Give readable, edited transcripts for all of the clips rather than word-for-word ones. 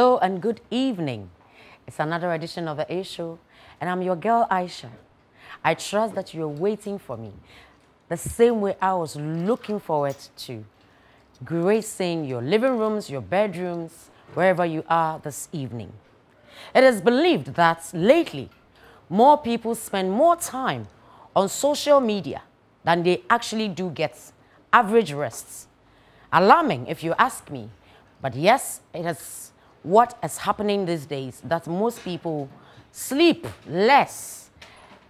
Hello and good evening. It's another edition of the A Show, and I'm your girl Aisha. I trust that you're waiting for me the same way I was looking forward to gracing your living rooms, your bedrooms, wherever you are this evening. It is believed that lately, more people spend more time on social media than they actually do get average rests. Alarming, if you ask me. But yes, it is what is happening these days, that most people sleep less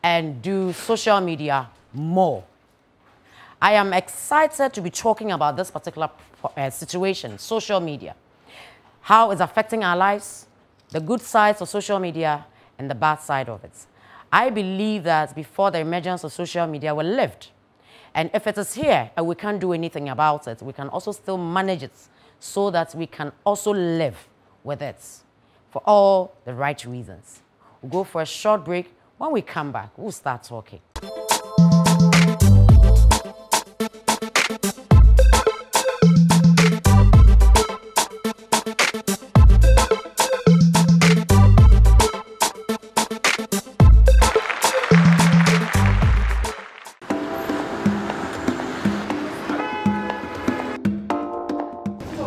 and do social media more. I am excited to be talking about this particular situation, social media, how it's affecting our lives, the good sides of social media and the bad side of it. I believe that before the emergence of social media, we lived. And if it is here and we can't do anything about it, we can also still manage it so that we can also live with it for all the right reasons. We'll go for a short break. When we come back, we'll start talking.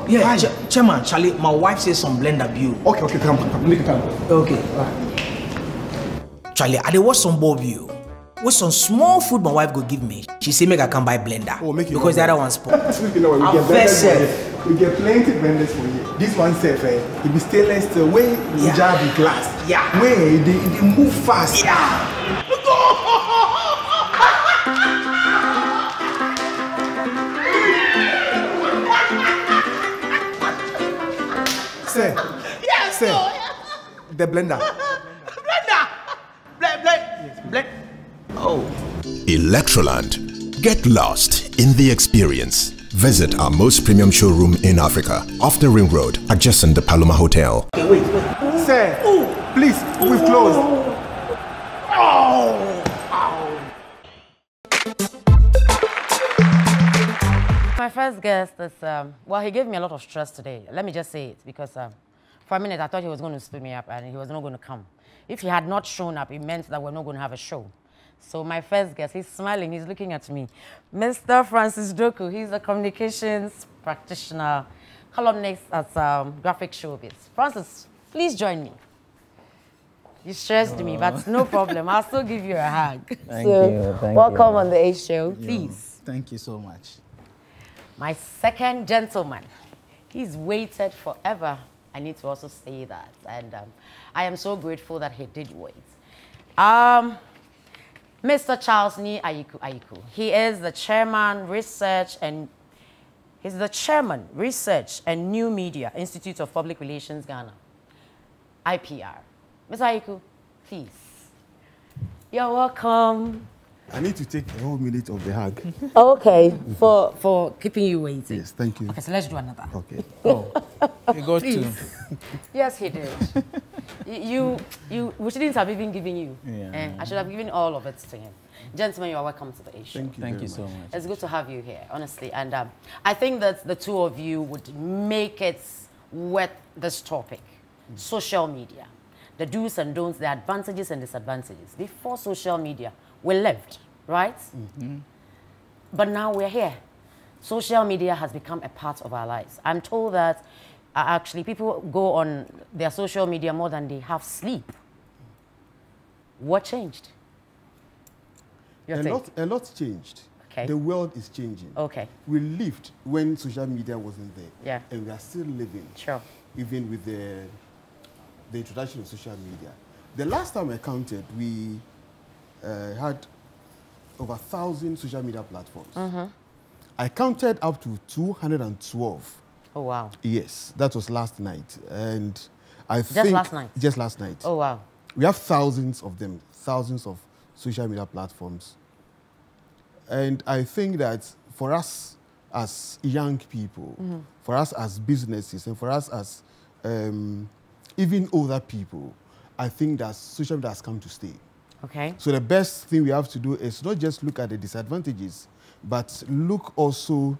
Yeah, Chairman, Charlie, my wife says some blender view. Okay, come, make it come. Okay. Charlie, I dey watch some ball view. With some small food my wife go give me. She say make I come buy blender. Oh, make it because the other one spoil. You know what, we get plenty blenders for you. This one safe, it be stainless steel, way jar be glass. Yeah. Way they move fast. Yeah. Sir. Yes, sir. Yeah. The blender. Blend. Oh. Electroland. Get lost in the experience. Visit our most premium showroom in Africa, off the Ring Road, adjacent the Paloma Hotel. Okay, wait. Sir, please, we've closed. My first guest is, well, he gave me a lot of stress today. Let me just say it, because for a minute I thought he was going to split me up and he was not going to come. If he had not shown up, it meant that we're not going to have a show. So my first guest, he's smiling, he's looking at me. Mr. Francis Doku, he's a communications practitioner, columnist at Graphic Showbiz. Francis, please join me. You stressed me, but no problem. I'll still give you a hug. Thank you. Welcome on the A Show, please. Thank you so much. My second gentleman, he's waited forever. I need to also say that. And I am so grateful that he did wait. Mr. Charles Ni Ayiku. He is the chairman, research and new media, Institute of Public Relations, Ghana, IPR. Mr. Ayiku, please. You're welcome. I need to take a whole minute of the hug. Okay, for keeping you waiting. Yes, thank you. Okay, so let's do another. Okay. Oh, you got Please. to. Yes, he did. We shouldn't have even given you. Yeah. I should have given all of it to him. Gentlemen, you are welcome to the A Show. Thank you so much. It's good to have you here, honestly. And I think that the two of you would make it worth this topic. Social media. The do's and don'ts, the advantages and disadvantages. Before social media, we lived, right? Mm-hmm. But now we're here. Social media has become a part of our lives. I'm told that actually people go on their social media more than they have sleep. What changed? A lot changed. Okay. The world is changing. Okay. We lived when social media wasn't there. Yeah. And we are still living. Sure. Even with the introduction of social media. The last time I counted, we had over 1,000 social media platforms. Mm-hmm. I counted up to 212. Oh, wow. Yes, that was last night. And I think... Just last night? Just last night. Oh, wow. We have thousands of them, thousands of social media platforms. And I think that for us as young people, for us as businesses, and for us as even older people, I think that social media has come to stay. Okay. So the best thing we have to do is not just look at the disadvantages, but look also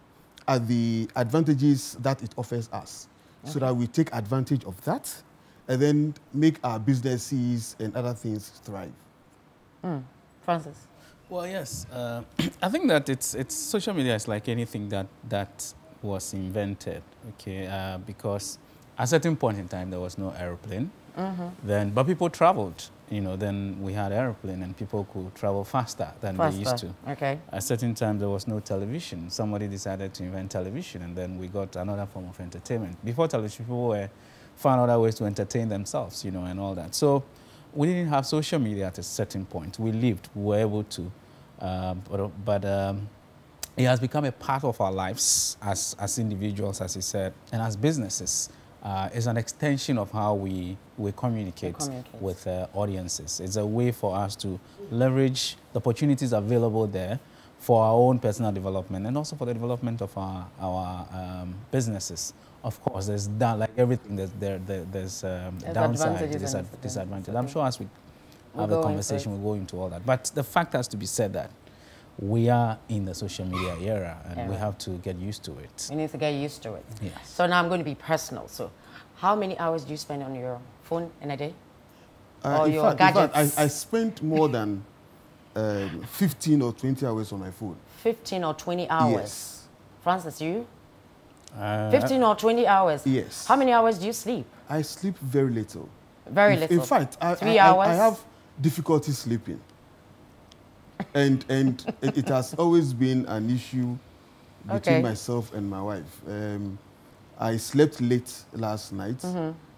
at the advantages that it offers us. so that we take advantage of that and then make our businesses and other things thrive. Francis? Well, yes. I think that it's social media is like anything that was invented, okay? Because at a certain point in time, there was no airplane. But people traveled, you know, then we had airplane and people could travel faster than they used to. Okay. At a certain time, there was no television. Somebody decided to invent television, and then we got another form of entertainment. Before television, people found other ways to entertain themselves, you know, and all that. So we didn't have social media at a certain point. We lived, we were able to, but it has become a part of our lives as individuals, as he said, and as businesses. It's an extension of how we communicate with audiences. It's a way for us to leverage the opportunities available there for our own personal development and also for the development of our businesses. Of course, there's that, like everything, there's downside, disadvantage. I'm sure as we have a conversation, we'll go into all that. But the fact has to be said that we are in the social media era, and we have to get used to it. We need to get used to it. Yes. So now I'm going to be personal. So how many hours do you spend on your phone in a day? Or your gadgets? In fact, I spent more than 15 or 20 hours on my phone. 15 or 20 hours? Yes. Francis, you? 15 or 20 hours? Yes. How many hours do you sleep? I sleep very little. Very little? In fact, 3 hours? I have difficulty sleeping. And it has always been an issue between myself and my wife. I slept late last night.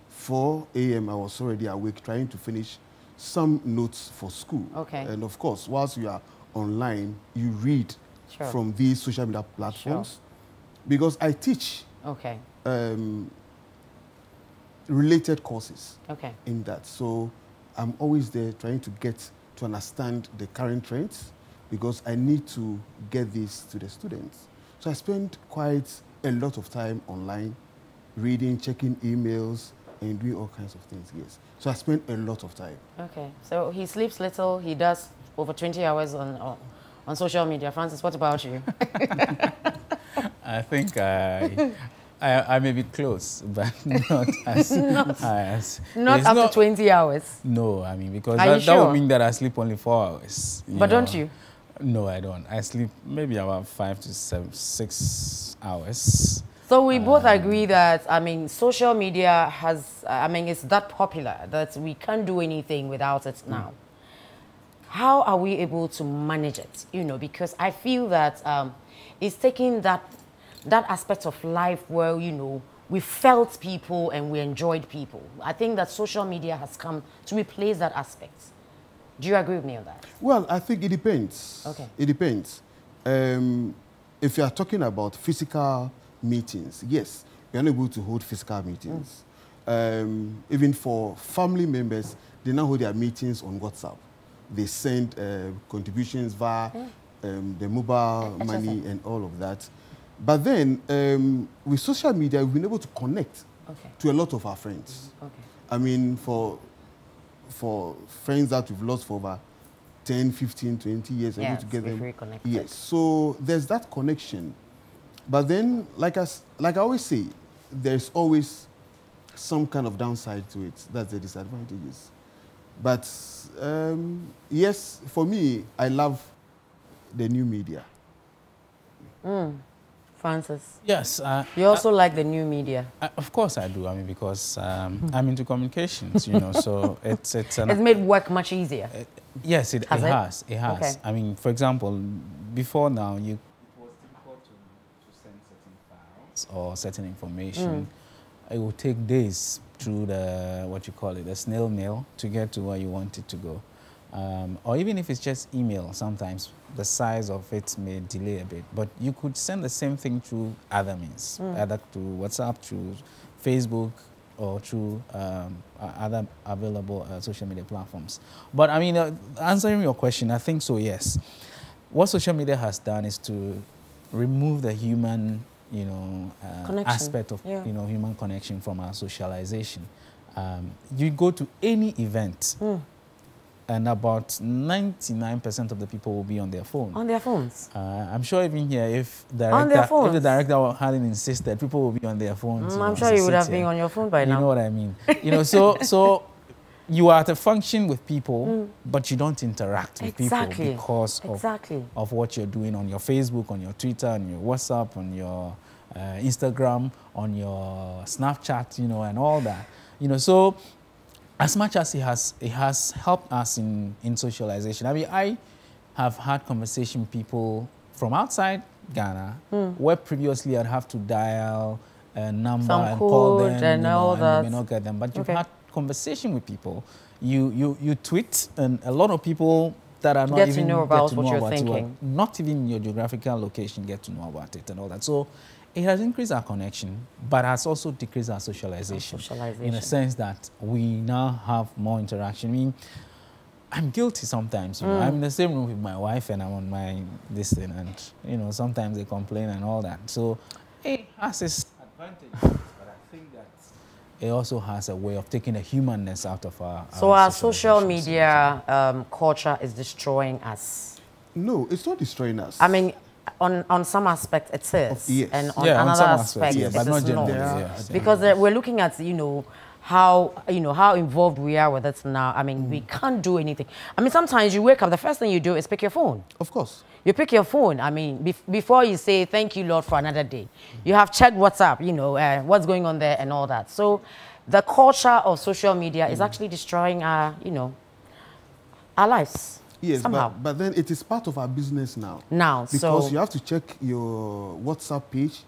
4 a.m. I was already awake trying to finish some notes for school. And of course, whilst you are online, you read from these social media platforms. Because I teach related courses in that. So I'm always there trying to get to understand the current trends because I need to get this to the students. So I spend quite a lot of time online, reading, checking emails, and doing all kinds of things, yes. So I spend a lot of time. Okay, so he sleeps little, he does over 20 hours on social media. Francis, what about you? I think I may be close, but not as not up to 20 hours. No, I mean, because that would mean that I sleep only 4 hours. But don't you? No, I don't. I sleep maybe about 5 to 6 hours. So we both agree that, I mean, social media has, I mean, it's that popular that we can't do anything without it now. How are we able to manage it? You know, because I feel that it's taking that aspect of life where, you know, we felt people and we enjoyed people. I think that social media has come to replace that aspect. Do you agree with me on that? Well, I think it depends. Okay. It depends. If you are talking about physical meetings, yes, we are unable to hold physical meetings. Even for family members, they now hold their meetings on WhatsApp. They send contributions via the mobile money and all of that. But then, with social media, we've been able to connect to a lot of our friends. I mean, for friends that we've lost for over 10, 15, 20 years, able to get them. Reconnected. Yes, so there's that connection. But then, like I always say, there's always some kind of downside to it. That's the disadvantages. But yes, for me, I love the new media. Francis? Yes. You also like the new media? Of course I do. I mean, because I'm into communications, you know, so it's made work much easier. Yes, it has. It has. Okay. I mean, for example, before now, it was difficult to send certain files or certain information. It would take days through the snail mail to get to where you want it to go. Or even if it's just email, sometimes the size of it may delay a bit. But you could send the same thing through other means, either through WhatsApp, through Facebook, or through other available social media platforms. But I mean, answering your question, I think so, yes. What social media has done is to remove the human, you know, aspect of, you know, human connection from our socialization. You go to any event, and about 99% of the people will be on their phone. On their phones. I'm sure even here, if the phones. director hadn't insisted, people will be on their phones. I'm sure you would have been on your phone by now. You know what I mean? So you are at a function with people, but you don't interact with people because of what you're doing on your Facebook, on your Twitter, on your WhatsApp, on your Instagram, on your Snapchat, and all that. So as much as it has helped us in socialization. I mean, I have had conversation with people from outside Ghana, where previously I'd have to dial a number and call them, and you may not get them. But you've had conversation with people. You tweet, and a lot of people that are not get even to know about get to what know you're about thinking. you, not even your geographical location, get to know about it and all that. So it has increased our connection, but has also decreased our socialization. In a sense that we now have more interaction. I mean, I'm guilty sometimes. I'm in the same room with my wife, and I'm on my this thing, and sometimes they complain and all that. So it has its advantages, but I think that it also has a way of taking the humanness out of our. So our social media culture is destroying us. No, it's not destroying us. I mean, on some aspect it is, yes. and on on another aspect yes, it but not is generally. not. Yes. Because we're looking at how involved we are with it now. I mean, we can't do anything. I mean, sometimes you wake up, the first thing you do is pick your phone. Of course. You pick your phone. I mean, before you say thank you, Lord, for another day, you have checked WhatsApp, what's going on there and all that. So the culture of social media is actually destroying our lives. Yes, somehow. But then it is part of our business now. Because you have to check your WhatsApp page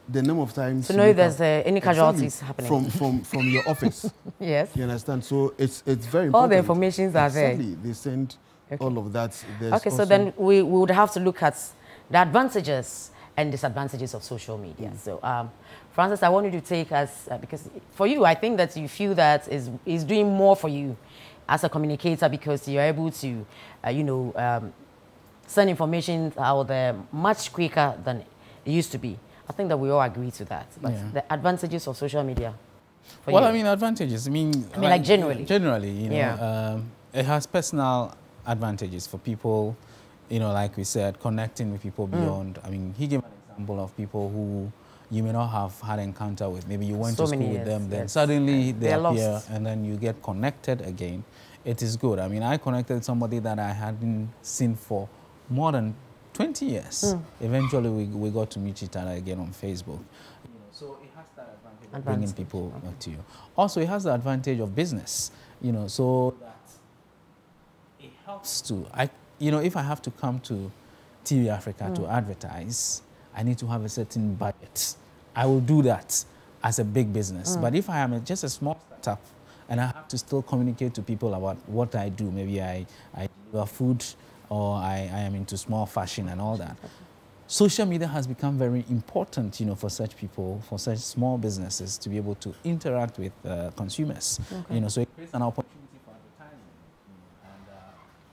the number of times. To know if there's any casualties happening. From your office. Yes. You understand? So it's very important. All the informations are there. They send all of that. Okay, so then we would have to look at the advantages and disadvantages of social media. So, Francis, I want you to take us, because for you, I think that you feel that is doing more for you as a communicator, because you're able to, send information out there much quicker than it used to be. I think that we all agree to that. But the advantages of social media for you? I mean, advantages. I mean, like generally. Generally, it has personal advantages for people, like we said, connecting with people beyond. I mean, he gave an example of people who you may not have had encounter with. Maybe you went to school with them, then suddenly they appear, lost. And then you get connected again. It is good. I mean, I connected with somebody that I hadn't seen for more than 20 years. Eventually, we got to meet each other again on Facebook. So it has that advantage of bringing people to you. Also, it has the advantage of business, so that it helps to, if I have to come to TV Africa to advertise, I need to have a certain budget. I will do that as a big business. But if I am just a small startup and I have to still communicate to people about what I do, maybe I deliver food, or I am into small fashion and all that. Social media has become very important, for such people, for such small businesses to be able to interact with consumers. So it creates an opportunity for advertising, and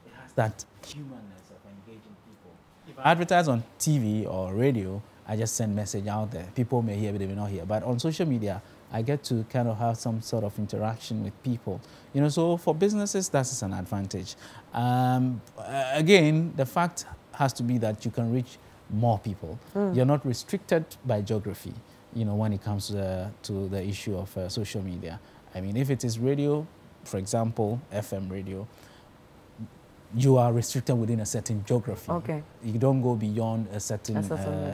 it has that humanness of engaging people. If I advertise on TV or radio, I just send message out there. People may hear, but they may not hear. But on social media, I get to kind of have some sort of interaction with people. So for businesses, that's an advantage. Again, the fact has to be that you can reach more people. You're not restricted by geography, when it comes to the issue of social media. I mean, if it is radio, for example, FM radio, you are restricted within a certain geography. Okay. You don't go beyond a certain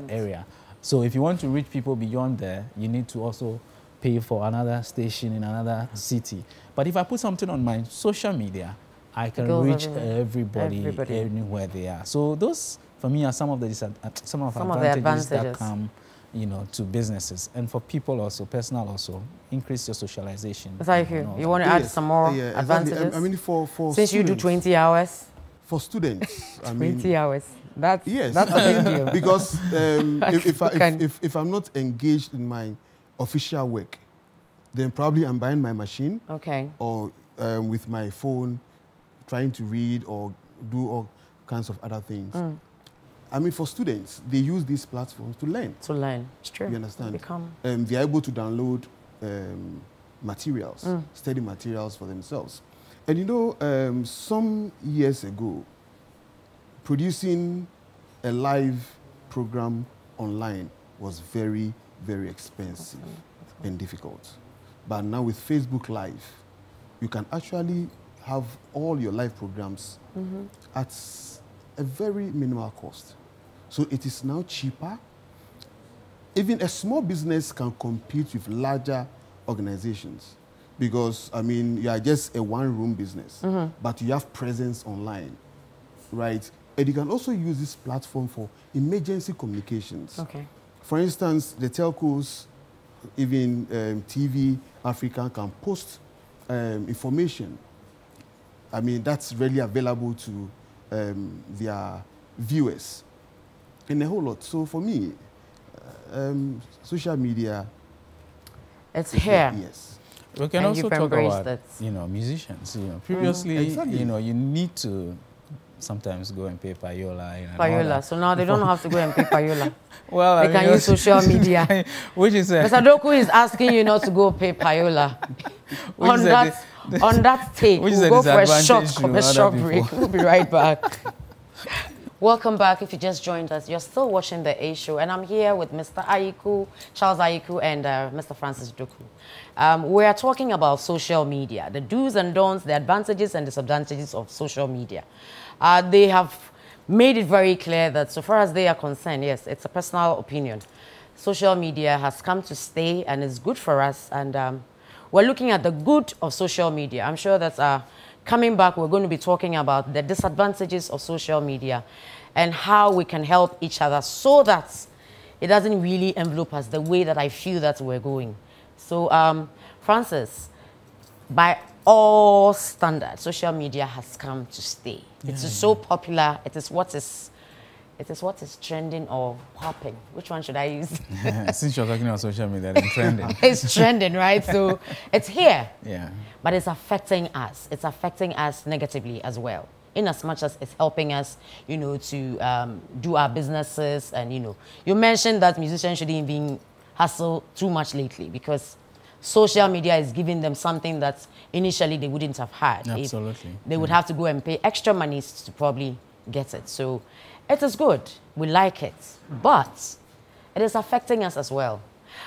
area. So if you want to reach people beyond there, you need to also pay for another station in another city. But if I put something on my social media, I can reach everybody anywhere they are. So those, for me, are some of the advantages that come, to businesses, and for people also, personal also, increase your socialization. Thank you. You want to add some more advantages? Exactly. I mean, for since students, you do 20 hours. For students, 20 hours. That's a big deal. Because if I'm not engaged in my official work, then probably I'm buying my machine, or with my phone, trying to read or do all kinds of other things. I mean, for students, they use these platforms to learn. It's true. You understand? They're able to download materials, study materials for themselves. And you know, some years ago, producing a live program online was very, very expensive and difficult. But now with Facebook Live, you can actually have all your live programs at a very minimal cost. So it is now cheaper. Even a small business can compete with larger organizations because, I mean, you are just a one-room business, but you have presence online, right? And you can also use this platform for emergency communications. Okay. For instance, the telcos, even TV Africa can post information. I mean, that's readily available to their viewers and a whole lot. So for me, social media, it's here. Yes. We can And also you've talk embraced about, it. you know, musicians. You know, previously, Exactly. you know, you need to sometimes go and pay payola. You know, and all Payola. that. So now they don't have to go and pay payola. Well, They can use social media. which is Mr. Doku is asking you not to go pay payola. Which on is that, on that take, which is we'll a go for a disadvantage short to commercial other break. people. We'll be right back. Welcome back. If you just joined us, you're still watching The A Show, and I'm here with Mr. Ayiku, Charles Ayiku, and Mr. Francis Doku. We are talking about social media, the do's and don'ts, the advantages and disadvantages of social media. They have made it very clear that so far as they are concerned, yes, it's a personal opinion. Social media has come to stay and is good for us, and we're looking at the good of social media. I'm sure that coming back, we're going to be talking about the disadvantages of social media and how we can help each other so that it doesn't really envelope us the way that I feel that we're going. So, Francis, by all standards, social media has come to stay. It is so popular. It is what is trending or popping. Which one should I use? Since you're talking about social media, then trending. It's trending, right? So it's here. Yeah. But it's affecting us. It's affecting us negatively as well. In as much as it's helping us, you know, to do our businesses. And, you know, you mentioned that musicians shouldn't be hustled too much lately because social media is giving them something that initially they wouldn't have had. Absolutely. They would have to go and pay extra money to probably get it. So it is good. We like it. But it is affecting us as well.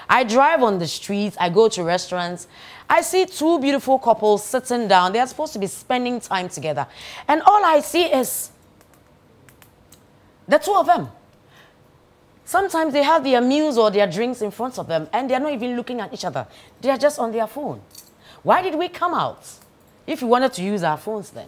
I drive on the streets. I go to restaurants. I see two beautiful couples sitting down. They are supposed to be spending time together. And all I see is the two of them. Sometimes they have their meals or their drinks in front of them, and they're not even looking at each other. They are just on their phone. Why did we come out if we wanted to use our phones then?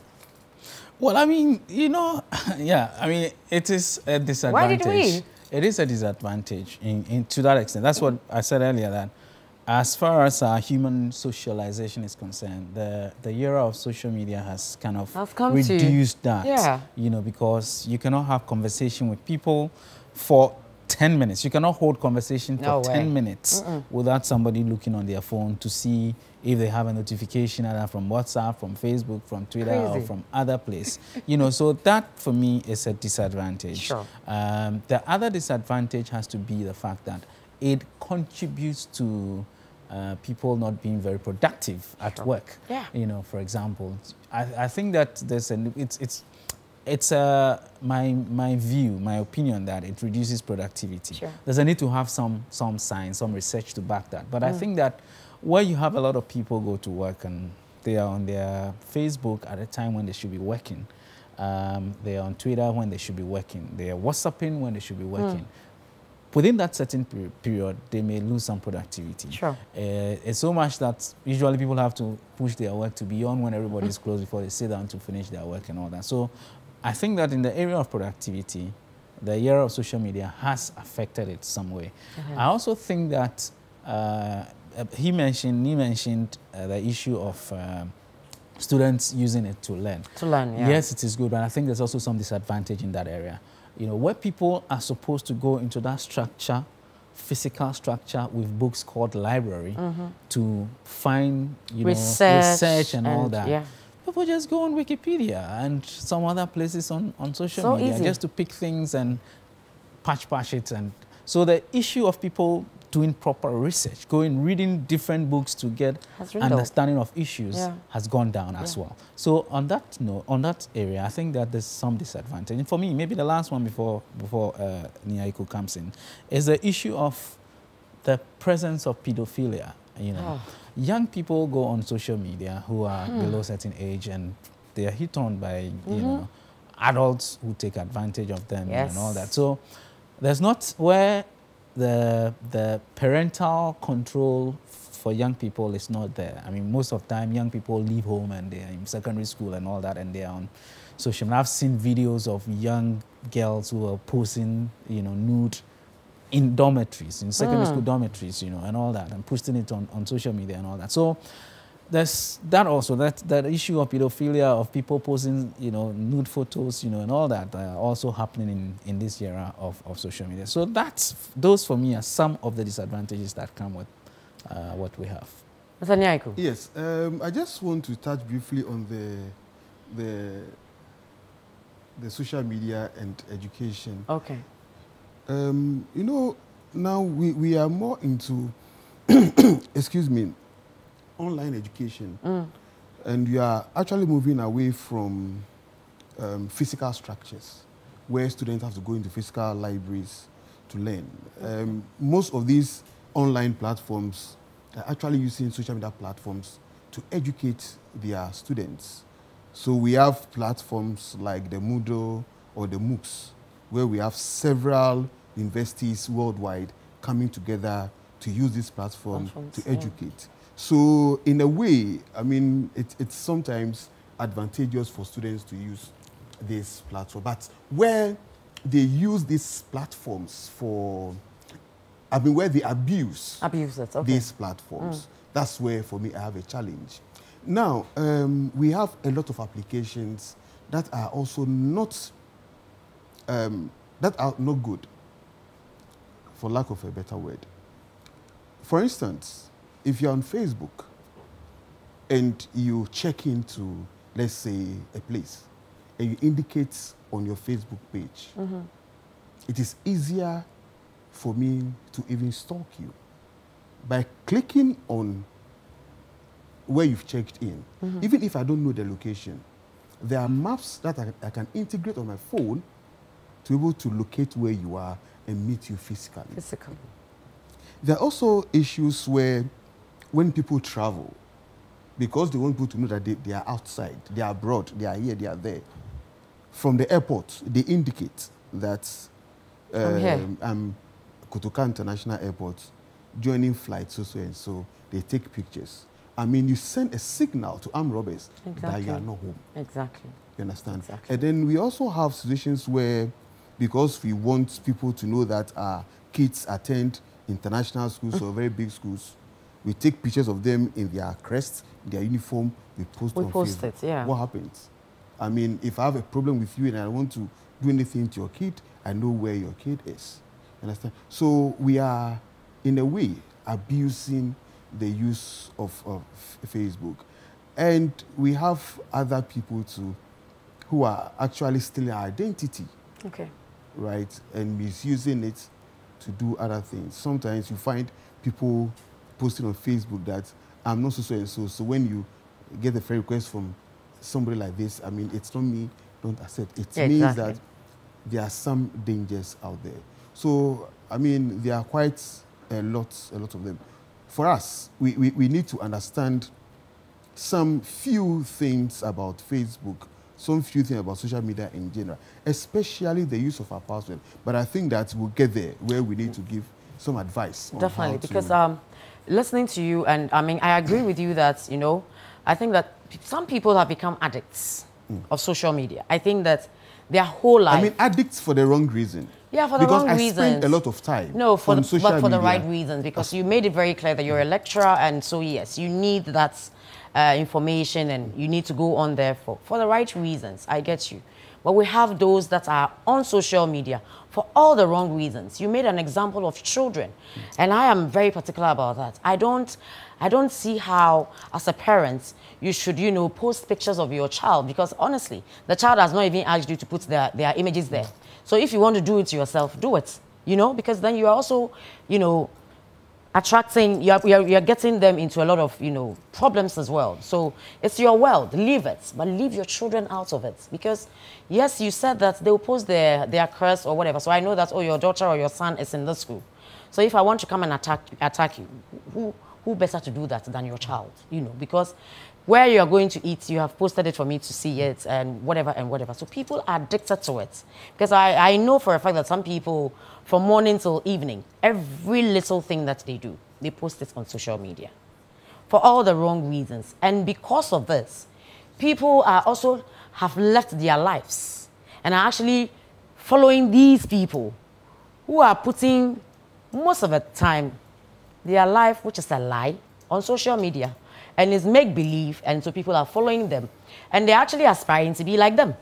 Well, I mean, you know, yeah, I mean, it is a disadvantage. Why did we? It is a disadvantage to that extent. That's what I said earlier, that as far as our human socialization is concerned, the era of social media has kind of reduced that. Yeah. You know, because you cannot have conversation with people for 10 minutes. You cannot hold conversation for 10 minutes without somebody looking on their phone to see if they have a notification either from WhatsApp, from Facebook, from Twitter, or from other place. You know, so that for me is a disadvantage. Sure. The other disadvantage has to be the fact that it contributes to people not being very productive at work. Yeah. You know, for example, I think that there's it's my view, my opinion that it reduces productivity. Sure. There's a need to have some science, some research to back that. But I think that where you have a lot of people go to work and they are on their Facebook at a time when they should be working, they are on Twitter when they should be working, they are WhatsApping when they should be working. Within that certain period, they may lose some productivity. Sure. It's so much that usually people have to push their work to beyond when everybody's closed before they sit down to finish their work and all that. So I think that in the area of productivity, the era of social media has affected it some way. I also think that he mentioned the issue of students using it to learn. To learn, yeah. Yes, it is good, but I think there's also some disadvantage in that area. You know, where people are supposed to go into that structure, physical structure with books called library to find, you know, research and all that. Yeah. People just go on Wikipedia and some other places on social media just to pick things and patch it. And so the issue of people doing proper research, reading different books to get understanding of issues has gone down as well. So on that note, on that area, I think that there's some disadvantage. And for me, maybe the last one before Nyaiku comes in is the issue of the presence of pedophilia. You know, young people go on social media who are below a certain age, and they are hit on by you know, adults who take advantage of them and all that. So there's not where the parental control for young people is not there. I mean, most of the time, young people leave home and they're in secondary school and all that, and they're on social media. I've seen videos of young girls who are posting, you know, nude in dormitories, in secondary school dormitories, you know, and all that, and posting it on social media and all that. So there's that also, that issue of pedophilia, of people posting, you know, nude photos, you know, and all that also happening in this era of social media. So those for me are some of the disadvantages that come with what we have. Mr. Nyaiku. Yes, I just want to touch briefly on the social media and education. Okay. You know, now we are more into, excuse me, online education. And we are actually moving away from physical structures where students have to go into physical libraries to learn. Most of these online platforms are actually using social media platforms to educate their students. So we have platforms like the Moodle or the MOOCs, where we have several universities worldwide coming together to use this platform to educate. So in a way, I mean, it's sometimes advantageous for students to use this platform. But where they use these platforms for, I mean, where they abuse these platforms, that's where, for me, I have a challenge. Now, we have a lot of applications that are also not good, for lack of a better word. For instance, if you're on Facebook and you check into, let's say, a place, and you indicate on your Facebook page, it is easier for me to even stalk you by clicking on where you've checked in. Even if I don't know the location, there are maps that I can integrate on my phone to be able to locate where you are and meet you physically. There are also issues where when people travel, because they want people to know that they are outside, they are abroad, they are here, they are there, from the airport, they indicate that I'm Kotoka International Airport, joining flight so and so, they take pictures. I mean, you send a signal to armed robbers that you are not home. Exactly. You understand? Exactly. And then we also have situations where, because we want people to know that our kids attend international schools or very big schools, we take pictures of them in their crest, their uniform, we post on Facebook. It, yeah. What happens? I mean, if I have a problem with you and I want to do anything to your kid, I know where your kid is. You understand? So we are, in a way, abusing the use of Facebook. And we have other people too who are actually stealing our identity. Okay. Right? And misusing it to do other things. Sometimes you find people posting on Facebook that I'm not so and so. So when you get a friend request from somebody like this, I mean, it's not me, don't accept. It means that there are some dangers out there. So, I mean, there are quite a lot of them. For us, we need to understand some few things about Facebook, some few things about social media in general, especially the use of our password. But I think that we'll get there where we need to give some advice. Definitely, because listening to you, and I mean, I agree with you that, you know, I think that some people have become addicts of social media. I think that their whole life... I mean, addicts for the wrong reason. Yeah, for the wrong reasons. Because I spend a lot of time on social media. But for the right reasons, because you made it very clear that you're a lecturer, and so yes, you need that information and you need to go on there for the right reasons. I get you. But we have those that are on social media for all the wrong reasons. You made an example of children, and I am very particular about that. I don't see how, as a parent, you should, you know, post pictures of your child, because honestly, the child has not even asked you to put their images there. So if you want to do it yourself, do it, you know, because then you are also, you know, attracting, you're getting them into a lot of, you know, problems as well. So it's your world, leave it, but leave your children out of it. Because yes, you said that they will post their curse or whatever. So I know that, oh, your daughter or your son is in this school. So if I want to come and attack you, who better to do that than your child, you know, because where you're going to eat, you have posted it for me to see it and whatever. So people are addicted to it. Because I know for a fact that some people, from morning till evening, every little thing that they do, they post it on social media for all the wrong reasons. And because of this, people are also have left their lives and are actually following these people who are putting most of the time their life, which is a lie, on social media. And it's make-believe, and so people are following them. And they're actually aspiring to be like them.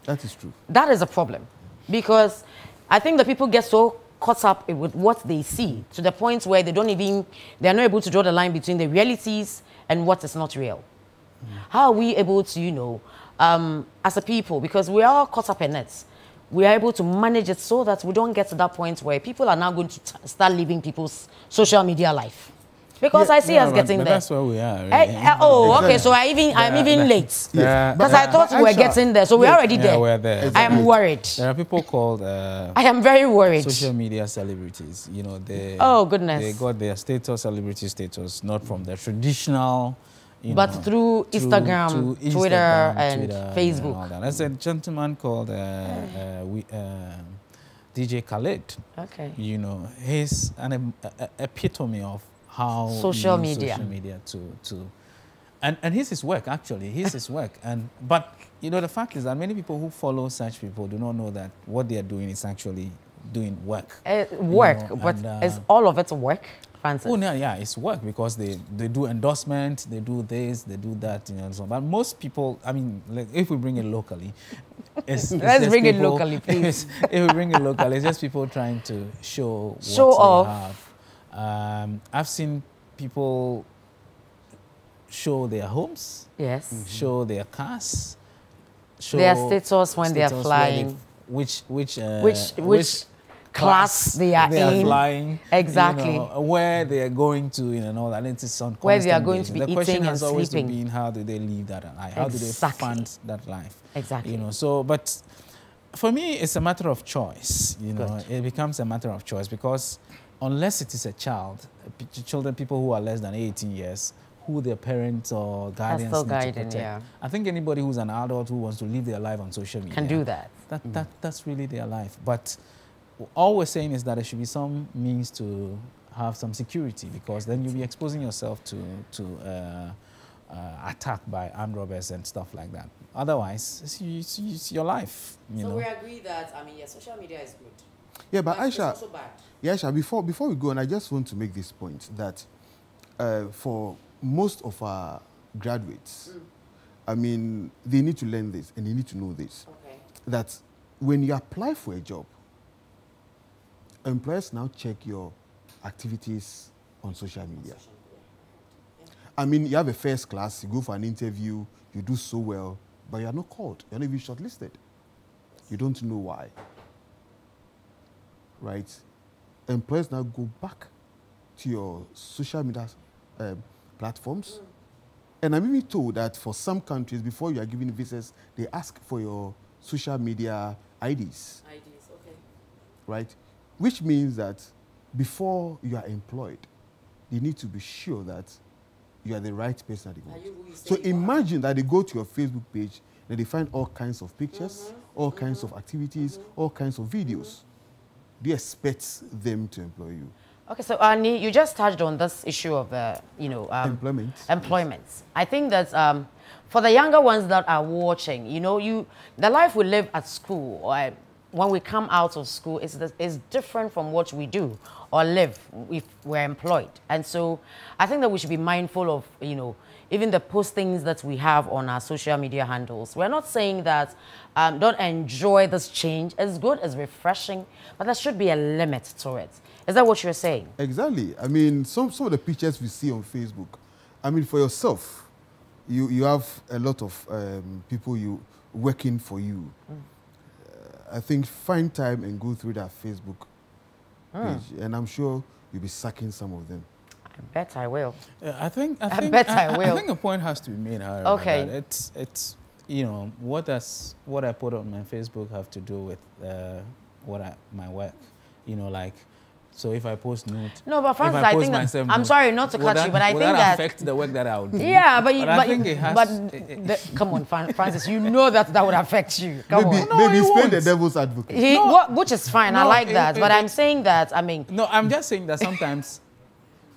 That is true. That is a problem. Because I think the people get so caught up with what they see to the point where they're not able to draw the line between the realities and what is not real. How are we able to, you know, as a people, because we are all caught up in it, we are able to manage it so that we don't get to that point where people are now going to start living people's social media life. Because I see us getting there. That's where we are. Really. Okay. So I'm even late. Because I thought we were getting there. So we're already there. We're there. Exactly. I am worried. There are people called I am very worried. social media celebrities. You know, they goodness. They got their status, celebrity status, not from the traditional, but through Instagram, Twitter, and Facebook. And all that. There's a gentleman called DJ Khaled. Okay. You know, he's an epitome of how social media and here's his work, actually. Here's his work. But you know, the fact is that many people who follow such people do not know that what they are doing is actually doing work. Work, you know, but is all of it work, Francis? Oh no, yeah, it's work, because they do endorsement, they do this, they do that, you know, and so on. But most people, I mean, like, if we bring it locally, let's bring it locally, please. If we bring it locally, it's just people trying to show what they have. I've seen people show their homes, yes, show their cars, show their status when they are flying, which class they are in, flying, exactly, you know, where they are going to, you know, and all that. It's on where they are going basis. to be the eating question has and always sleeping. been, how do they live that life? How do they fund that life? Exactly. You know, so but for me, it's a matter of choice. You know, it becomes a matter of choice, because unless it is a child, people who are less than 18 years, who their parents or guardians need to protect. Yeah. I think anybody who's an adult who wants to live their life on social media can do that. That's really their life. But all we're saying is that there should be some means to have some security, because then you'll be exposing yourself to attack by armed robbers and stuff like that. Otherwise, it's your life. You know? We agree that, I mean, yeah, social media is good. Yeah, but Aisha, it's also bad. Yeah, Aisha, before we go on, I just want to make this point that for most of our graduates, I mean, they need to learn this and they need to know this. Okay. That when you apply for a job, employers now check your activities on social media. I mean, you have a first class, you go for an interview, you do so well, but you are not called. You're not even shortlisted. You don't know why. Right? Employers now go back to your social media platforms. And I'm even told that for some countries, before you are given visas, they ask for your social media IDs. IDs, okay. Right? Which means that before you are employed, they need to be sure that you are the right person that they want. So imagine that they go to your Facebook page and they find all kinds of pictures, all kinds of activities, all kinds of videos. They expect them to employ you. Okay, so Annie, you just touched on this issue of employment. Employment. I think that for the younger ones that are watching, you know, the life we live at school or when we come out of school is different from what we do or live if we're employed. And so I think that we should be mindful of, you know, even the postings that we have on our social media handles. We're not saying that don't enjoy this change. It's good, it's refreshing, but there should be a limit to it. Is that what you're saying? Exactly. I mean, some of the pictures we see on Facebook, I mean, for yourself, you have a lot of people working for you. I think find time and go through that Facebook page, and I'm sure you'll be sacking some of them. I bet I will. I think bet I will. I think a point has to be made, however. Okay. That it's you know, what I put on my Facebook have to do with my work. You know, like, so if I post nude, no, but Francis, I think that, I'm sorry not to cut you, but I think that affect the work that I would do. Yeah, but I think it has. Come on, Francis, you know that would affect you. Come on. Maybe he's playing the devil's advocate. Which is fine. I like that, but I'm saying that. I mean, no, I'm just saying that sometimes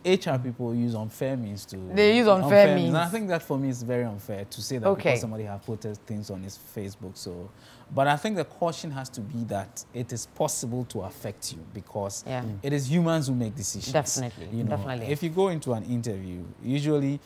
HR people use unfair means to. They use unfair means. And I think that for me is very unfair to say that because somebody has put things on his Facebook. So, but I think the caution has to be that it is possible to affect you because it is humans who make decisions. Definitely, you know, definitely. If you go into an interview, usually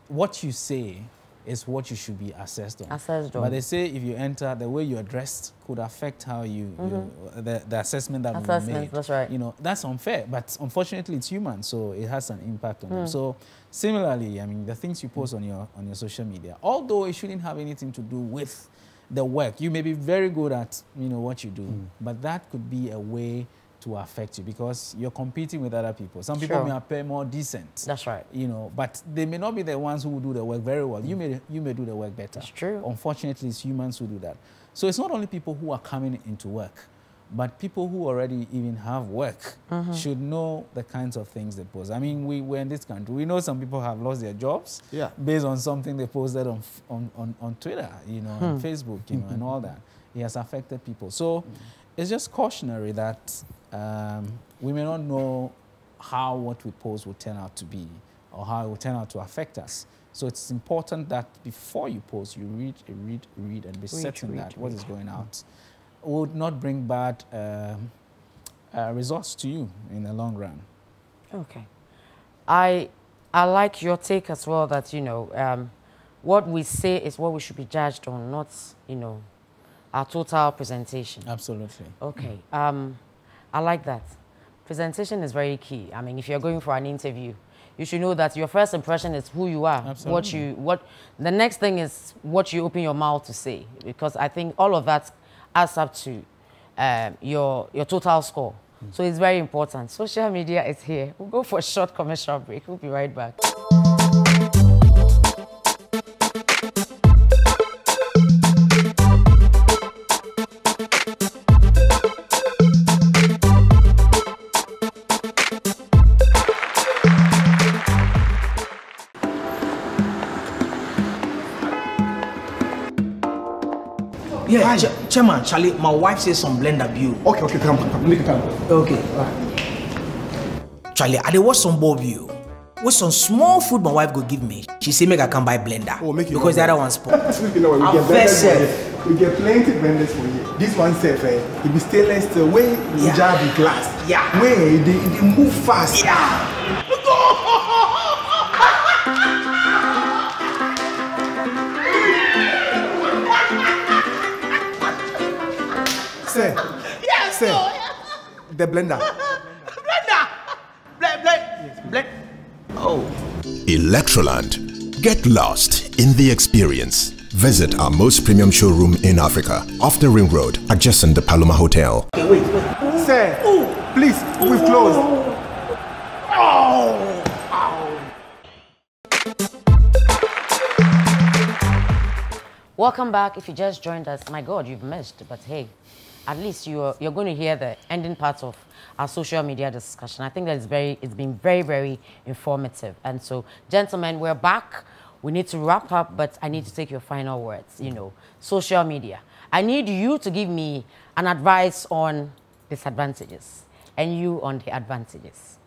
what you say is what you should be assessed on. But they say if you enter, the way you're dressed could affect how the assessment that will be made. That's right. You know, that's unfair, but unfortunately it's human, so it has an impact on them. So similarly, I mean, the things you post on your social media, although it shouldn't have anything to do with the work, you may be very good at, you know, what you do, but that could be a way to affect you because you're competing with other people. Some people may appear more decent. That's right. You know, but they may not be the ones who do the work very well. You may do the work better. That's true. Unfortunately, it's humans who do that. So it's not only people who are coming into work, but people who already even have work should know the kinds of things they post. I mean, we're in this country. We know some people have lost their jobs based on something they posted on Twitter, you know, on Facebook, you know, and all that. It has affected people. So it's just cautionary that we may not know how what we post will turn out to be or how it will turn out to affect us. So it's important that before you post, you read and be certain that what is going out would not bring bad results to you in the long run. Okay. I like your take as well that, you know, what we say is what we should be judged on, not, you know, our total presentation. Absolutely. Okay. I like that. Presentation is very key. I mean, if you're going for an interview, you should know that your first impression is who you are. Absolutely. The next thing is what you open your mouth to say, because I think all of that adds up to your total score. So it's very important. Social media is here. We'll go for a short commercial break. We'll be right back. Yeah, Chairman, Charlie, my wife says some blender view. Okay, come, make it come. Okay. Charlie, I dey watch some ball view. With some small food my wife go give me. She say make I come buy blender. Oh, make it because the other one spoil. You know what, we get plenty blenders for you. This one safe, it be stainless steel, way you jar the glass. Yeah. Way they move fast. Yeah. Sir. Yes, sir. The blender. Blend. Oh. Electroland. Get lost in the experience. Visit our most premium showroom in Africa, off the Ring Road, adjacent the Paloma Hotel. Okay, wait. Sir, please, we've closed. Welcome back. If you just joined us, my God, you've missed. But hey, at least you're going to hear the ending part of our social media discussion. I think that it's been very, very informative. And so, gentlemen, we're back. We need to wrap up, but I need to take your final words. You know, social media. I need you to give me an advice on disadvantages and you on the advantages.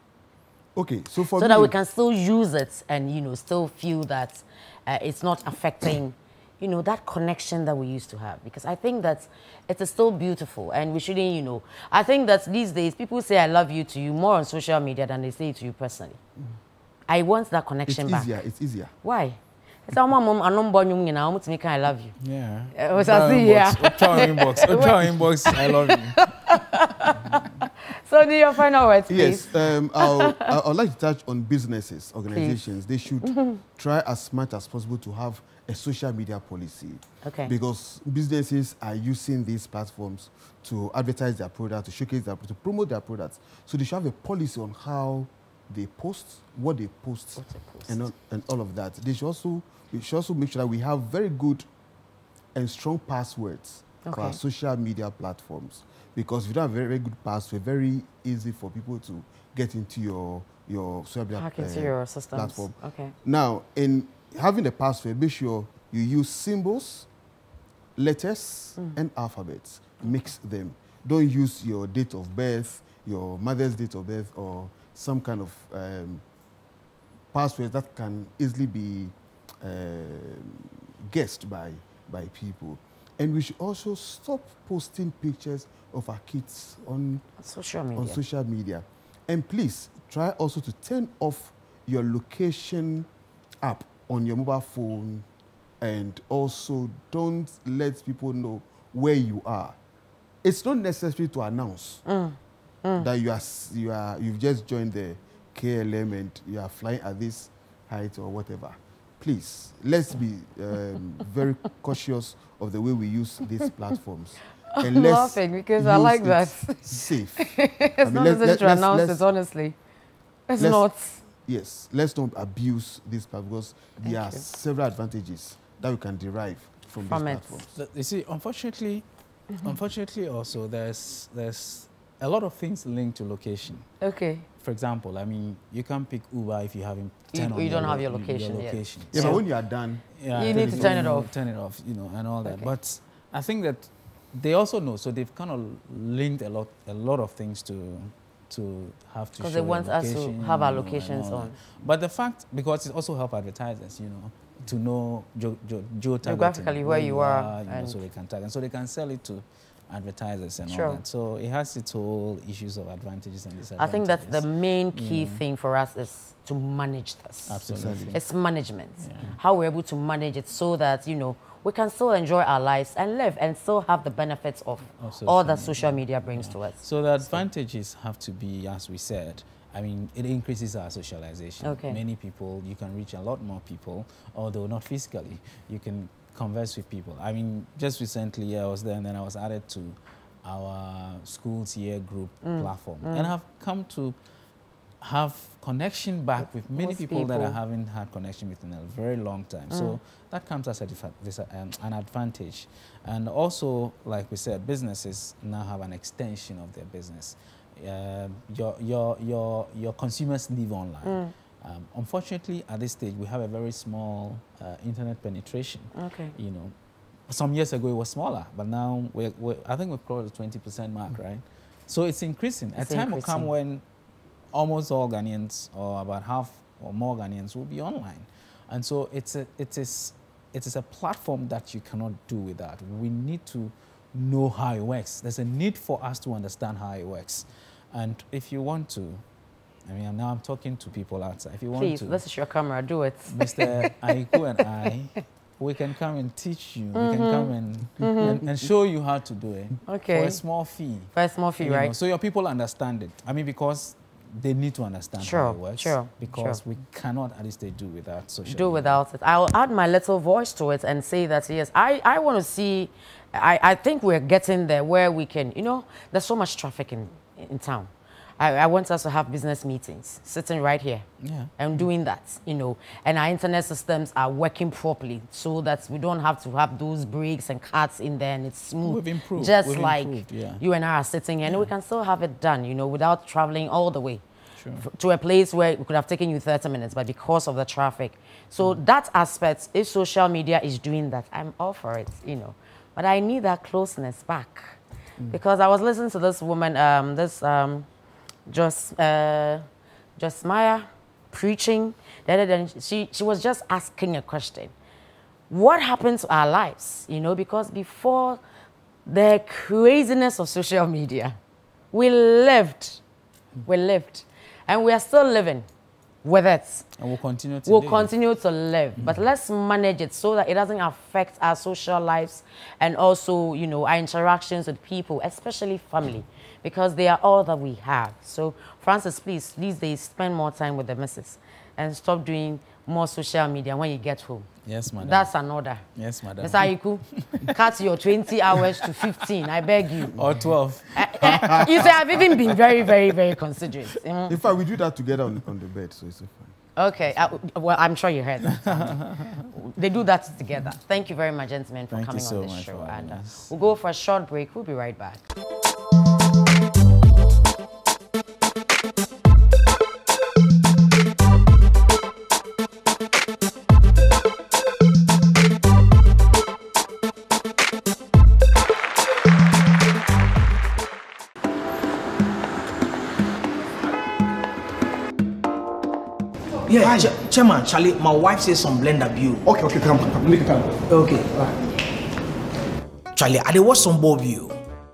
Okay, so for so me, that we can still use it and, you know, still feel that it's not affecting, you know, that connection that we used to have. Because I think that it is still beautiful and we shouldn't, you know, I think that these days people say I love you to you more on social media than they say it to you personally. I want that connection back. It's easier. Why? It's our mom, I love you. Yeah. Was I see, yeah. Inbox, I love you. So, do your final words, please. Yes, I'd like to touch on businesses, organizations. They should try as much as possible to have a social media policy. Okay. Because businesses are using these platforms to advertise their product, to showcase their to promote their products. So they should have a policy on how they post, what they post, and all of that. We should also make sure that we have very good and strong passwords for our social media platforms. Because if you don't have very good password, very easy for people to get into your social media platform. Okay. Now, in having the password, make sure you use symbols, letters, and alphabets. Mix them. Don't use your date of birth, your mother's date of birth, or some kind of password that can easily be guessed by people. And we should also stop posting pictures of our kids on social media. And please try also to turn off your location app on your mobile phone, and also don't let people know where you are. It's not necessary to announce that you've just joined the KLM and you are flying at this height or whatever. Please, let's be very cautious of the way we use these platforms. And I'm laughing because I like that. Safe. It's not necessary to announce it, honestly. It's not. Yes, let's not abuse this platform because there are several advantages that we can derive from these platforms. You see, unfortunately also there's a lot of things linked to location. Okay. For example, I mean, you can't pick Uber if you haven't turned on you don't have your location yet. Yeah, but when you are done, you need to turn it off. Turn it off, you know, and all that. Okay. But I think that they also know, so they've kind of linked a lot of things to have to show. Because they want us to have our locations on. But the fact, because it also helps advertisers, you know, to know geographically where you are, you know, so they can tag, and so they can sell it to advertisers and all that. So it has its whole issues of advantages and disadvantages. I think that's the main key thing for us is to manage this. Absolutely. It's management. How we're able to manage it so that, you know, we can still enjoy our lives and live and still have the benefits of all that social media brings to us. So the advantages have to be, as we said, I mean, it increases our socialization. Okay. Many people, you can reach a lot more people, although not physically. You can converse with people. I mean, just recently I was there and then I was added to our schools year group platform. And I've come to have connection back with many people that I haven't had connection with in a very long time. So that comes as an advantage. And also, like we said, businesses now have an extension of their business. Your consumers live online. Unfortunately, at this stage, we have a very small internet penetration. Okay. You know, some years ago it was smaller, but now I think we've crossed the 20% mark, right? So it's increasing. A time will come when almost all Ghanaians, or about half or more Ghanaians, will be online, and so it is a platform that you cannot do without. We need to know how it works. There's a need for us to understand how it works, and if you want to. I mean, now I'm talking to people outside. If you want to... Please, this is your camera, do it. Mr. Aiku and I, we can come and teach you. We can come and show you how to do it. Okay. For a small fee. For a small fee, right? Know, so your people understand it. I mean, because they need to understand how it works. Because we cannot at this stage do without social media. Without it. I'll add my little voice to it and say that, yes, I want to see... I think we're getting there where we can... You know, there's so much traffic in town. I want us to have business meetings, sitting right here and doing that, you know, and our internet systems are working properly so that we don't have to have those breaks and cuts in there and it's smooth. We've improved. Just you and I are sitting here and we can still have it done, you know, without traveling all the way to a place where we could have taken you 30 minutes, but because of the traffic. So that aspect, if social media is doing that, I'm all for it, you know, but I need that closeness back because I was listening to this woman, Just Maya preaching. Then she was just asking a question. What happened to our lives? You know, because before the craziness of social media, we lived, and we are still living with it. And we'll continue to live. Continue to live. But let's manage it so that it doesn't affect our social lives and also, you know, our interactions with people, especially family. because they are all that we have. So, Francis, please, these days, spend more time with the missus and stop doing more social media when you get home. Yes, madam. That's an order. Yes, madam. Mr. Ayiku, cut your 20 hours to 15, I beg you. Or 12. You say I've even been very, very, very considerate. In fact, we do that together on the bed, so it's fine. Okay, well, I'm sure you heard that. They do that together. Thank you very much, gentlemen, for coming on this show. And we'll go for a short break. We'll be right back. Yeah, Chairman, Charlie, my wife says some blender view. Okay, come, make it come. Okay. Charlie, I dey watch some ball view.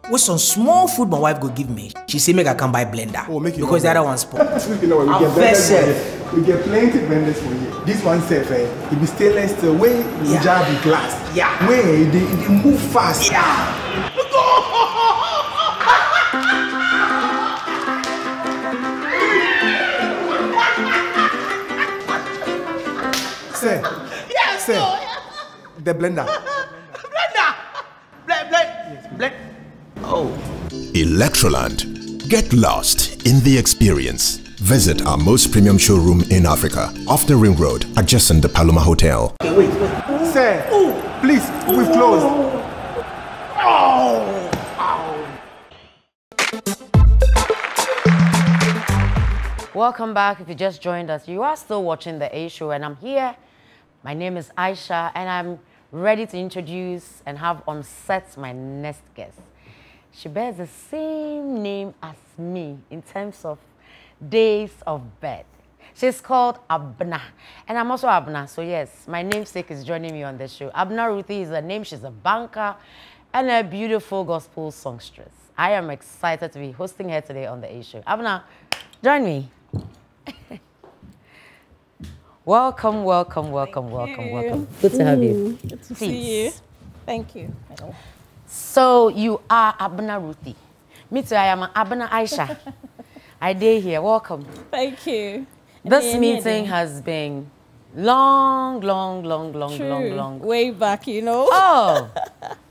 What some small food my wife go give me. She say make I come buy blender. Oh, make it because the other one spoil. You know, I'm very safe. We get plenty vendors for you. This one safe, it be stainless steel, way Yeah. jar be glass. Yeah. Way they move fast. Yeah. Sir. Yes, Sir. no. The blender. Blend. Oh. Electroland. Get lost in the experience. Visit our most premium showroom in Africa, off the Ring Road, adjacent the Paloma Hotel. Okay, wait. Sir, please, we've closed. Welcome back. If you just joined us, you are still watching The A Show, and I'm here. My name is Aisha, and I'm ready to introduce and have on set my next guest. She bears the same name as me in terms of days of birth. She's called Abna, and I'm also Abna, so yes, my namesake is joining me on the show. Abna Ruthie is her name. She's a banker and a beautiful gospel songstress. I am excited to be hosting her today on The A Show. Abna, join me. Welcome, welcome, welcome, welcome, welcome. Good to have you. Good to see you. Thank you. So you are Abna Ruthie. Me too, I am Abna Aisha. I dare here. Welcome. Thank you. This meeting has been long. Way back, you know. Oh,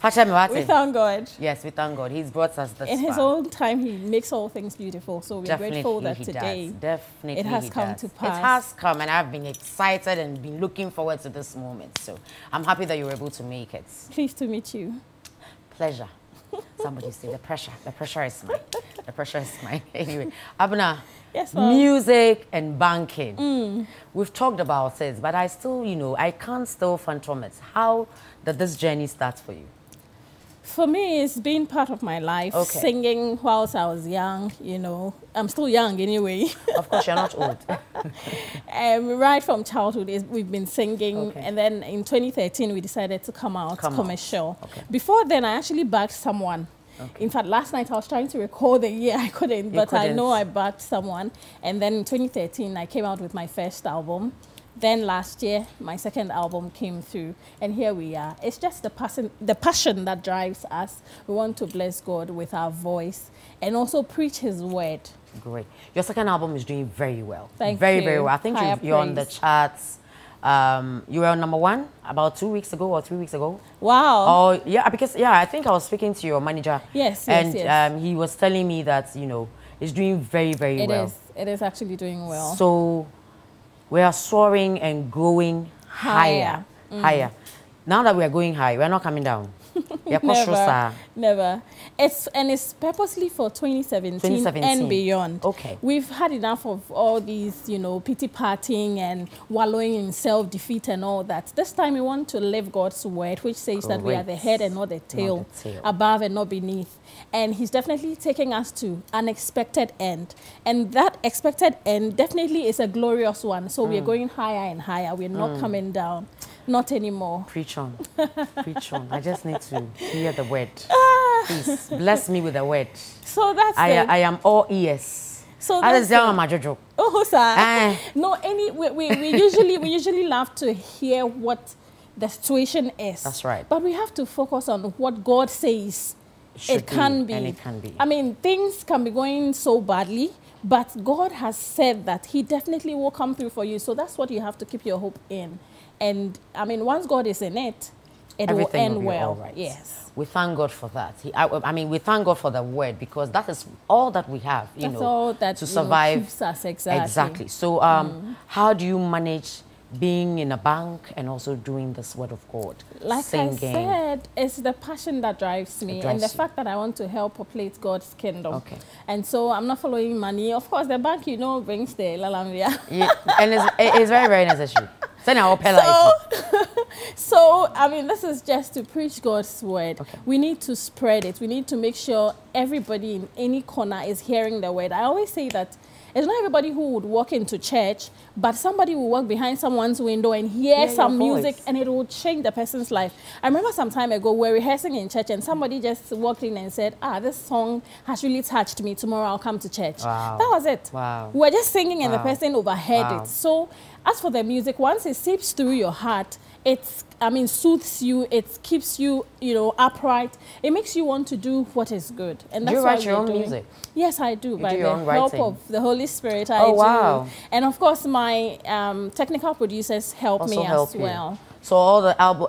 We thank God. Yes, we thank God. He's brought us this In His far. own time, He makes all things beautiful. So we're grateful that he today does. Definitely it has he come does. to pass. It has come, and I've been excited and been looking forward to this moment. So I'm happy that you were able to make it. Pleased to meet you. Pleasure. Somebody say the pressure. The pressure is mine. The pressure is mine. Anyway, Abna, Yes, ma'am. music and banking. We've talked about it, but I still, I can't still phantom it. How did this journey start for you? For me, it's been part of my life. Okay. Singing whilst I was young, I'm still young anyway. Of course, you're not old. Right from childhood, we've been singing. Okay. And then in 2013, we decided to come out Come out. commercial. Okay. Before then, I actually backed someone. Okay. In fact, last night I was trying to record the year. I couldn't, but I know I backed someone. And then in 2013, I came out with my first album. Then last year, my second album came through, and here we are. It's just the passion that drives us. We want to bless God with our voice and also preach His word. Great. Your second album is doing very well. Thank very, you. very well. I think Higher you're on the praise. charts. You were on #1 about 2 weeks ago or 3 weeks ago. Wow. Oh, yeah, because, I think I was speaking to your manager. Yes, and yes. he was telling me that, it's doing very, very well. It is actually doing well. So we are soaring and going higher. Higher. Now that we are going high, we're not coming down. Never. It's purposely for 2017 and beyond. Okay. We've had enough of all these, pity partying and wallowing in self-defeat and all that. This time we want to live God's word, which says that we are the head and not the tail, above and not beneath. And He's definitely taking us to an expected end. And that expected end definitely is a glorious one. So we're going higher and higher. We're not coming down. Not anymore. Preach on. Preach on. I just need to hear the word. Please, bless me with the word. So that's it. I am all ears. So That is that's my jojo. Oh, sir. No, we usually love to hear what the situation is. That's right. But we have to focus on what God says it can be. And it can be. I mean, things can be going so badly, but God has said that he definitely will come through for you. So that's what you have to keep your hope in. And I mean, once God is in it, it will end well. Right. Yes. We thank God for that. I mean, we thank God for the word, because that is all that we have, That's all that, to survive. keeps us, exactly. Exactly. So how do you manage being in a bank and also doing this word of God? Like singing? I said, it's the passion that drives me, and the fact that I want to help populate God's kingdom. Okay. And so I'm not following money. Of course, the bank, brings the lalamvia. Yeah, and it's very, very necessary. So, I mean, this is just to preach God's word. Okay. We need to spread it. We need to make sure everybody in any corner is hearing the word. I always say that it's not everybody who would walk into church, but somebody will walk behind someone's window and hear some music, and it will change the person's life. I remember some time ago, we were rehearsing in church, and somebody just walked in and said, this song has really touched me. Tomorrow I'll come to church. Wow. That was it. Wow. We were just singing, and the person overheard it. So as for the music, once it seeps through your heart, soothes you, it keeps you, upright. It makes you want to do what is good. And that's do you write your own music? Yes, I do. By the help of the Holy Spirit, I do. Wow. And of course, my technical producers help me as well. So all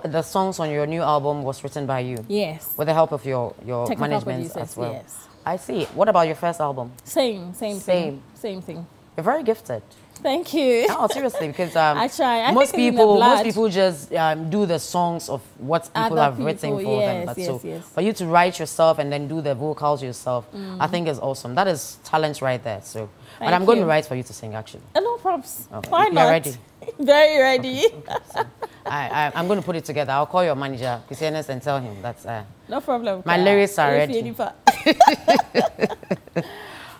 the songs on your new album was written by you? Yes. With the help of your management as well? Yes. I see. What about your first album? Same thing. You're very gifted. Thank you. No, seriously, because I try. most people just do the songs of what people have written for them. But for you to write yourself and then do the vocals yourself, I think is awesome. That is talent right there. So, but I'm going to write for you to sing, actually. No props. Okay. Why not? You're ready? Very ready. Okay. So, I'm going to put it together. I'll call your manager, Christianus, and tell him that's no problem. My lyrics are ready.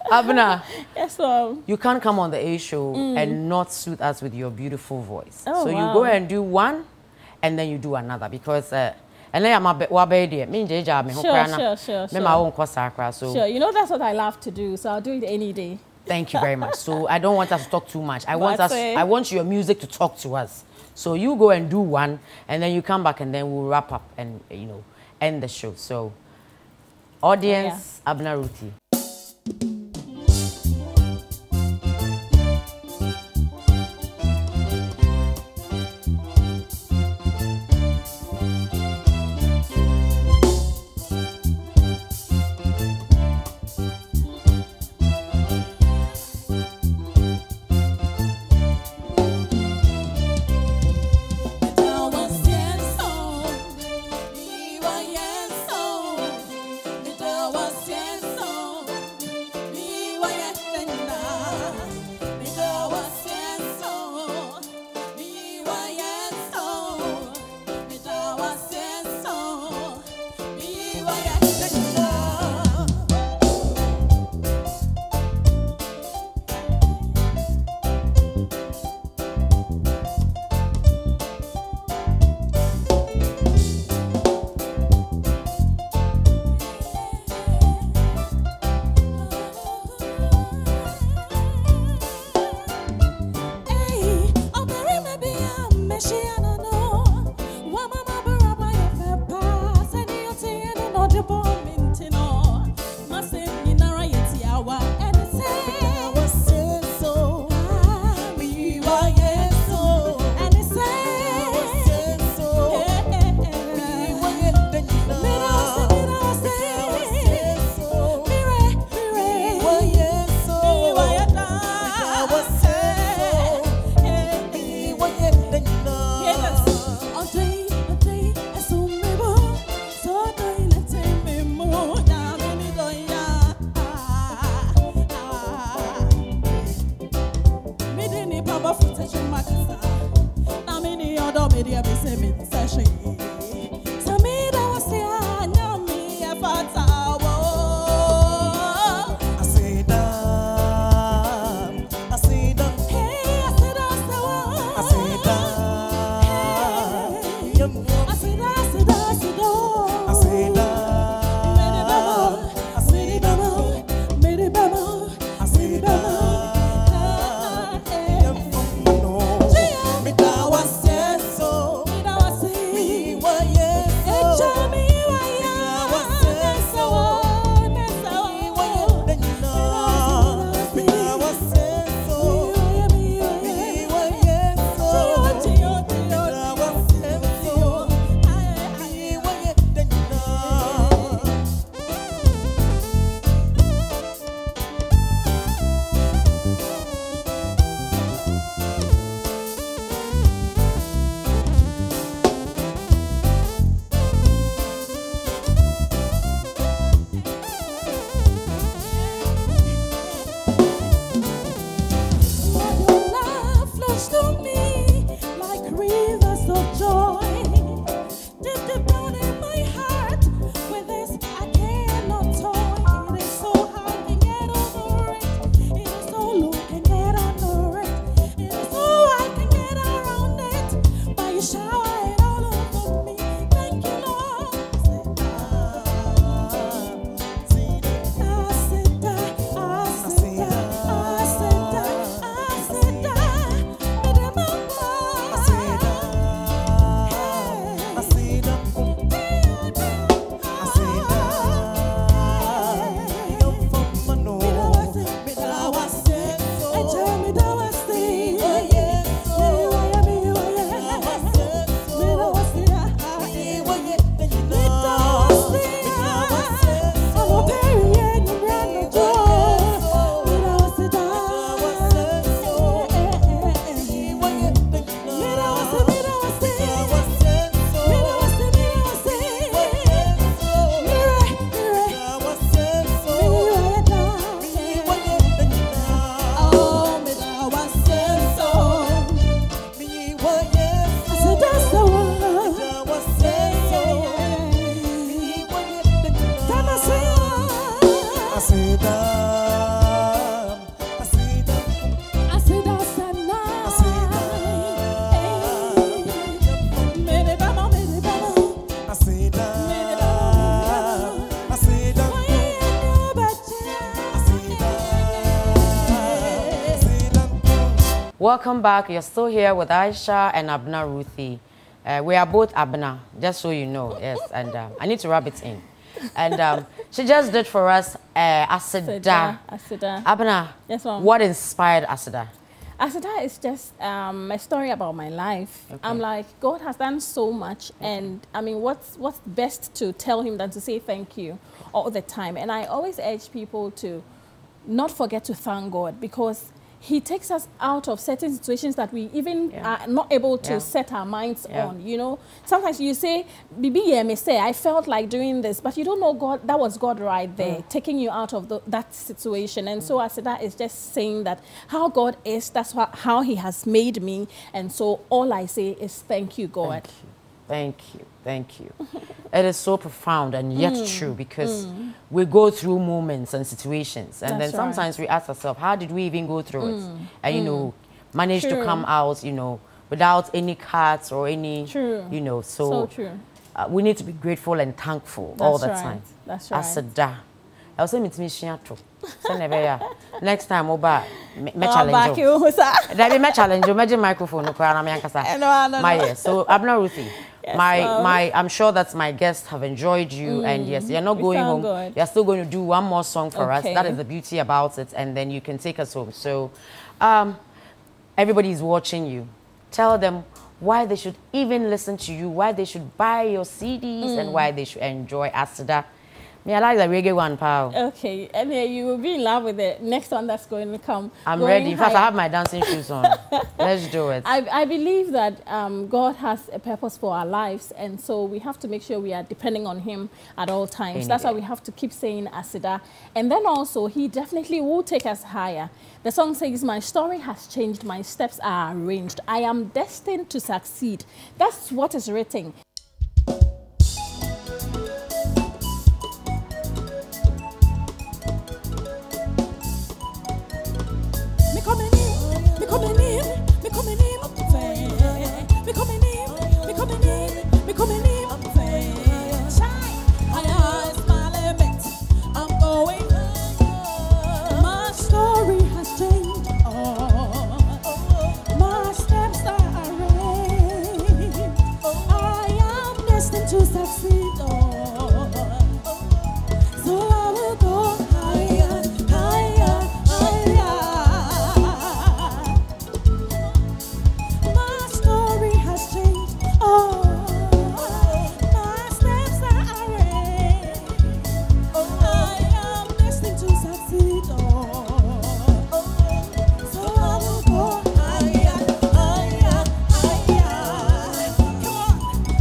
Abna, yes, ma'am. You can't come on the A show and not soothe us with your beautiful voice. Oh, so wow. you go and do one, and then you do another, because and then I'm Sure, that's what I love to do, so I'll do it any day. Thank you very much. So I don't want us to talk too much. I want your music to talk to us. So you go and do one, and then you come back, and then we'll wrap up and end the show. So audience, Abna Ruthie. welcome back. You're still here with Aisha and Abna Ruthie. We are both Abna, just so you know. Yes, and I need to rub it in. And she just did for us Asida. Abna, yes, ma'am. What inspired Asida? Asida is just a story about my life. Okay. I'm like, God has done so much, and I mean, what's best to tell him than to say thank you all the time? And I always urge people to not forget to thank God, because he takes us out of certain situations that we even are not able to set our minds on, you know. Sometimes you say, Bibi, may say, I felt like doing this, but you don't know God, that was God right there, taking you out of that situation. And so Asida is just saying that how God is, that's how he has made me. And so all I say is thank you, God. Thank you. Thank you. It is so profound and yet true, because we go through moments and situations, and then sometimes we ask ourselves, how did we even go through it? And, you know, manage to come out, you know, without any cuts or any, you know, so true. We need to be grateful and thankful all the time. That's right. Asida. I was saying it's me, next time, Oba, me challenge you. There be me challenge you. Imagine microphone. No, so Abna Ruthie. Yes, I'm sure that my guests have enjoyed you, and yes, you're not going home. Good. You're still going to do one more song for us. That is the beauty about it, and then you can take us home. So, everybody's watching you. Tell them why they should even listen to you, why they should buy your CDs, and why they should enjoy Asida. Me, I like the reggae one, pal. Okay, and you will be in love with the next one that's going to come. I'm ready. First, I have my dancing shoes on. Let's do it. I believe that God has a purpose for our lives, and so we have to make sure we are depending on him at all times. That's why we have to keep saying Asida. And then also, he definitely will take us higher. The song says, my story has changed, my steps are arranged. I am destined to succeed. That's what is written.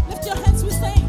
Lift your hands, we sing.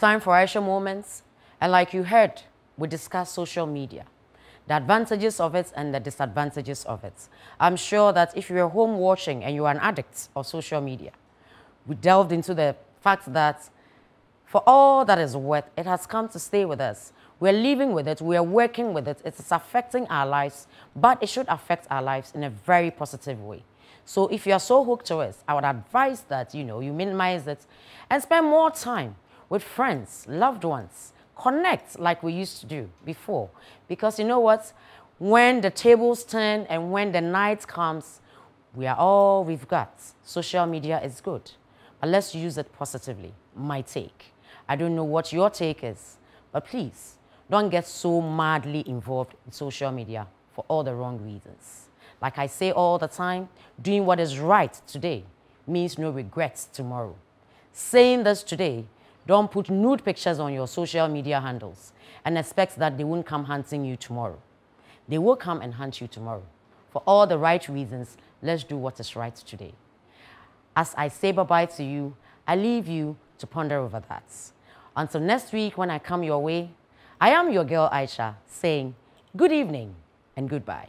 time for Aisha Moments. And like you heard, we discussed social media, the advantages of it and the disadvantages of it. I'm sure that if you're home watching and you're an addict of social media, we delved into the fact that for all that is worth, it has come to stay with us. We're living with it, we're working with it, it's affecting our lives, but it should affect our lives in a very positive way. So if you're so hooked to it, I would advise that, you minimize it and spend more time with friends, loved ones. Connect like we used to do before. Because you know what? When the tables turn and when the night comes, we are all we've got. Social media is good, but let's use it positively. My take. I don't know what your take is, but please don't get so madly involved in social media for all the wrong reasons. Like I say all the time, doing what is right today means no regrets tomorrow. Saying this today, don't put nude pictures on your social media handles and expect that they won't come hunting you tomorrow. They will come and hunt you tomorrow. For all the right reasons, let's do what is right today. As I say bye-bye to you, I leave you to ponder over that. Until next week when I come your way, I am your girl Aisha saying good evening and goodbye.